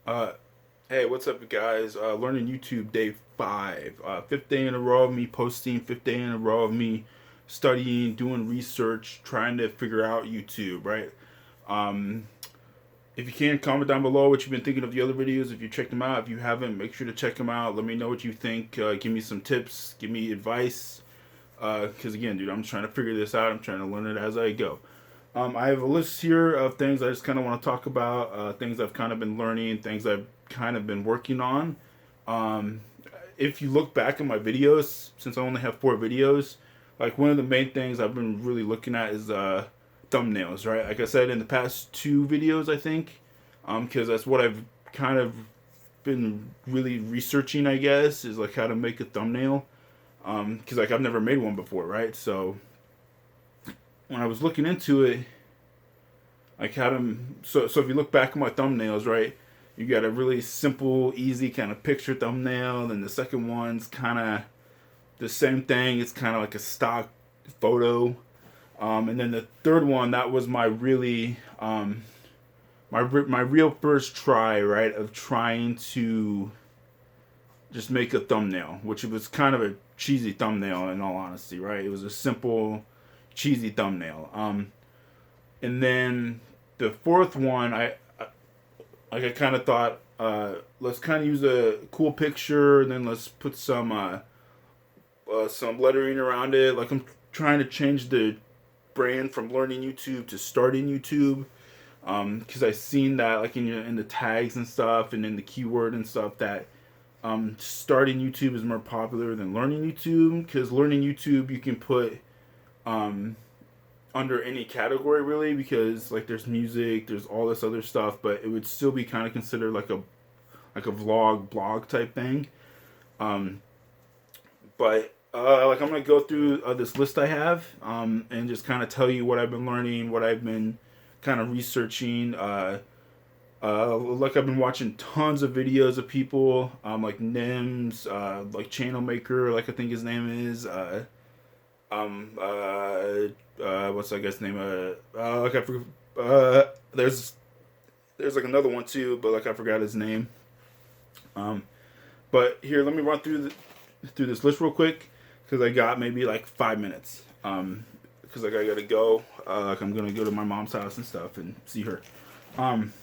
Uh, hey, what's up, guys? Learning YouTube day 5. Fifth day in a row of me posting, fifth day in a row of me studying, doing research, trying to figure out YouTube, right? Um, if you can, comment down below what you've been thinking of the other videos. If you checked them out, if you haven't, make sure to check them out. Let me know what you think. Give me some tips, give me advice. Because again, dude, I'm trying to figure this out. I'm trying to learn it as I go. I have a list here of things I just kind of want to talk about, things I've kind of been learning, things I've kind of been working on. Um, if you look back at my videos, since I only have 4 videos, like one of the main things I've been really looking at is thumbnails, right? Like I said in the past 2 videos, I think, because that's what I've kind of been really researching, I guess, is like how to make a thumbnail. Because like I've never made one before, right? So when I was looking into it, like how to so if you look back at my thumbnails, right, you got a really simple, easy kind of picture thumbnail, and the second one's kind of the same thing. It's kind of like a stock photo, and then the third one that was my really my real first try, right, of trying to just make a thumbnail, which was kind of a cheesy thumbnail in all honesty, right? It was a simple, cheesy thumbnail. And then the fourth one, I kind of thought, let's kind of use a cool picture, and then let's put some lettering around it. Like I'm trying to change the brand from learning YouTube to starting YouTube, because I seen that like in the tags and stuff, and in the keyword and stuff that starting YouTube is more popular than learning YouTube. Because learning YouTube you can put um, under any category really, because like there's music, there's all this other stuff, but it would still be kind of considered like a vlog blog type thing. Um, but like I'm gonna go through this list I have, and just kind of tell you what I've been learning, what I've been kind of researching. Like I've been watching tons of videos of people, like Nims, like Channel Maker, like I think his name is. Um, uh, what's that guy's name? Like I forgot. There's like another one too, but like I forgot his name. Um, but here, let me run through this list real quick because I got maybe like 5 minutes. Because like I gotta go. Like I'm gonna go to my mom's house and stuff and see her. Um,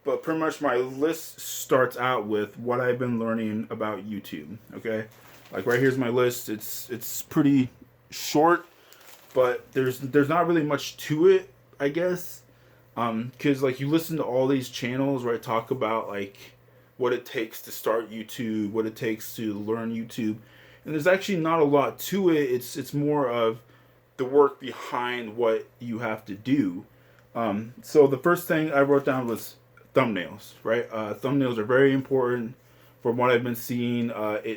but pretty much my list starts out with what I've been learning about YouTube. Okay, like right here's my list. It's pretty short, but there's not really much to it, I guess. Because like you listen to all these channels, right, talk about like what it takes to start YouTube, what it takes to learn YouTube, and there's actually not a lot to it. It's more of the work behind what you have to do. So the first thing I wrote down was thumbnails, right? Thumbnails are very important from what I've been seeing.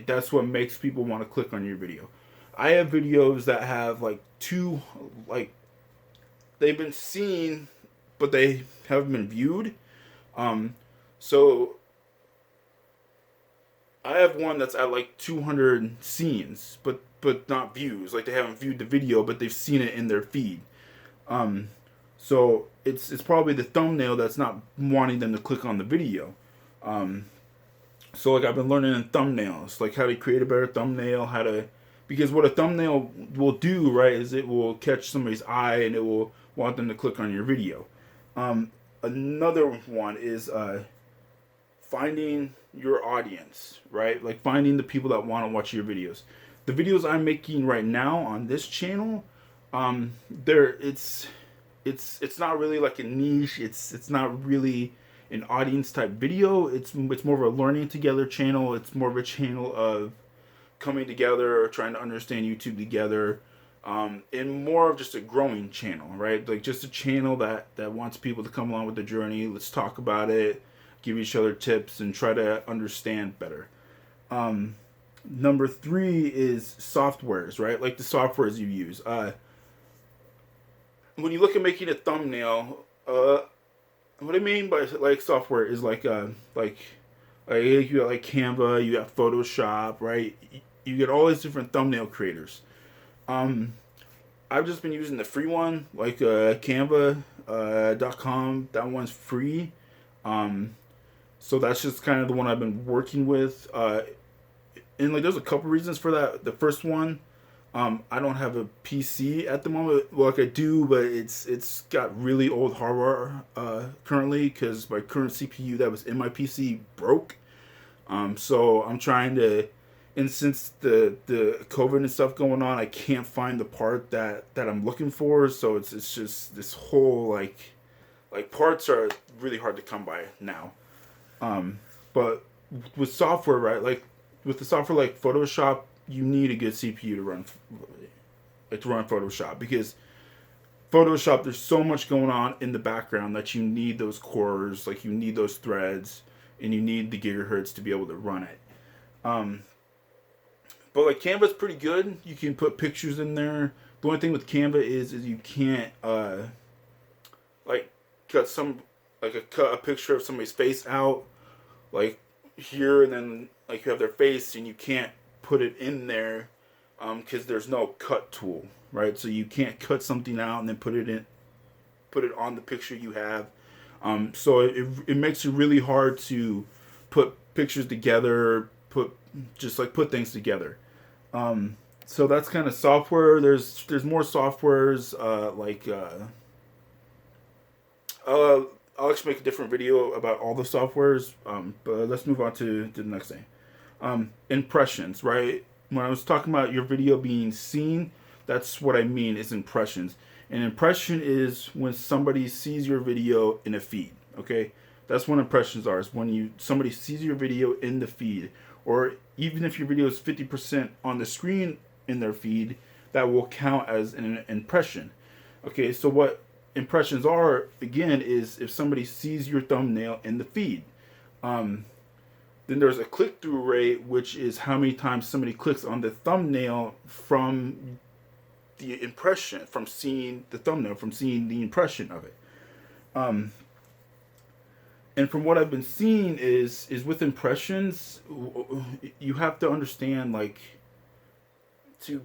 That's what makes people want to click on your video. I have videos that have like like they've been seen, but they haven't been viewed. Um, so I have one that's at like 200 scenes, but not views. Like they haven't viewed the video, but they've seen it in their feed. Um, so it's probably the thumbnail that's not wanting them to click on the video. Um, so like I've been learning in thumbnails, like how to create a better thumbnail, how to because what a thumbnail will do, right, is it will catch somebody's eye and it will want them to click on your video. Um, Another one is finding your audience, right? Like finding the people that want to watch your videos. The videos I'm making right now on this channel, there it's not really like a niche. It's not really an audience type video. It's more of a learning together channel. It's more of a channel of coming together or trying to understand YouTube together. And more of just a growing channel, right? Like just a channel that wants people to come along with the journey. Let's talk about it, give each other tips, and try to understand better. Um, Number 3 is softwares, right? Like the softwares you use. When you look at making a thumbnail, what I mean by like software is like you got like Canva, you got Photoshop, right? You get all these different thumbnail creators. Um, I've just been using the free one, like Canva.com. That one's free. Um, So that's just kind of the one I've been working with. And like, there's a couple reasons for that. The first one, I don't have a PC at the moment. Well, like I do, but it's got really old hardware currently because my current CPU that was in my PC broke. So I'm trying to, and since the COVID and stuff going on, I can't find the part that I'm looking for. So it's just this whole like parts are really hard to come by now. But with software, right? Like with the software like Photoshop, you need a good CPU to run Photoshop because Photoshop, there's so much going on in the background that you need those cores, like you need those threads, and you need the gigahertz to be able to run it. Um, but like Canva's pretty good. You can put pictures in there. The only thing with Canva is you can't like cut some cut a picture of somebody's face out like here and then like you have their face and you can't put it in there because there's no cut tool, right? So you can't cut something out and then put it on the picture you have. So it makes it really hard to put pictures together, put things together. So that's kind of software. There's more softwares I'll actually make a different video about all the softwares. But let's move on to the next thing. Impressions, right? When I was talking about your video being seen, that's what I mean is impressions. An impression is when somebody sees your video in a feed. Okay, that's what impressions are. Is when somebody sees your video in the feed, or even if your video is 50% on the screen in their feed, that will count as an impression. Okay, so what impressions are again is if somebody sees your thumbnail in the feed. Then there's a click-through rate, which is how many times somebody clicks on the thumbnail from the impression, from seeing the thumbnail, from seeing the impression of it. And from what I've been seeing is with impressions, you have to understand like to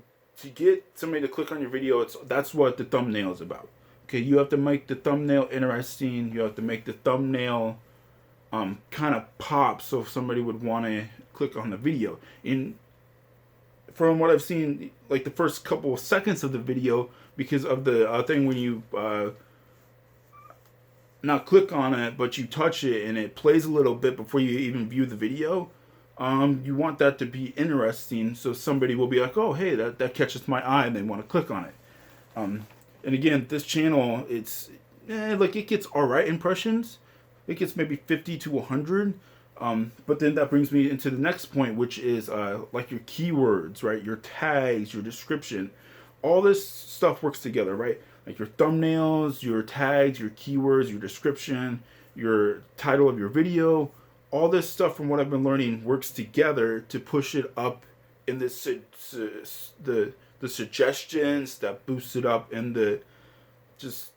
get somebody to click on your video, that's what the thumbnail is about. Okay, you have to make the thumbnail interesting. You have to make the thumbnail kind of pop so somebody would want to click on the video. And from what I've seen, like the first couple of seconds of the video, because of the thing when you not click on it, but you touch it and it plays a little bit before you even view the video. You want that to be interesting so somebody will be like, oh, hey, that catches my eye and they want to click on it. And again, this channel, it's like it gets alright impressions. It gets maybe 50 to 100. But then that brings me into the next point, which is like your keywords, right? Your tags, your description. All this stuff works together, right? Like your thumbnails, your tags, your keywords, your description, your title of your video. All this stuff, from what I've been learning, works together to push it up in the suggestions that boost it up in the just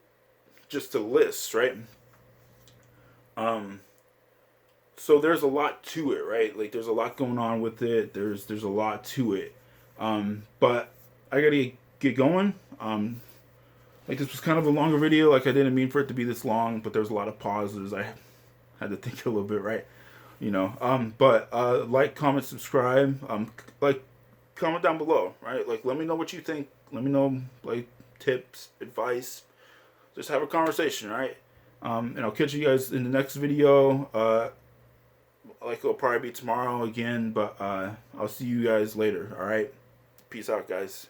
the lists, right? So there's a lot to it, right? Like there's a lot going on with it. There's a lot to it. But I gotta get going. Like this was kind of a longer video. Like I didn't mean for it to be this long, but there was a lot of pauses. I had to think a little bit, right? You know. But like, comment, subscribe. Like, comment down below, right? Like, let me know what you think. Let me know like tips, advice. Just have a conversation, right? And I'll catch you guys in the next video. Like it'll probably be tomorrow again, but I'll see you guys later. All right, peace out, guys.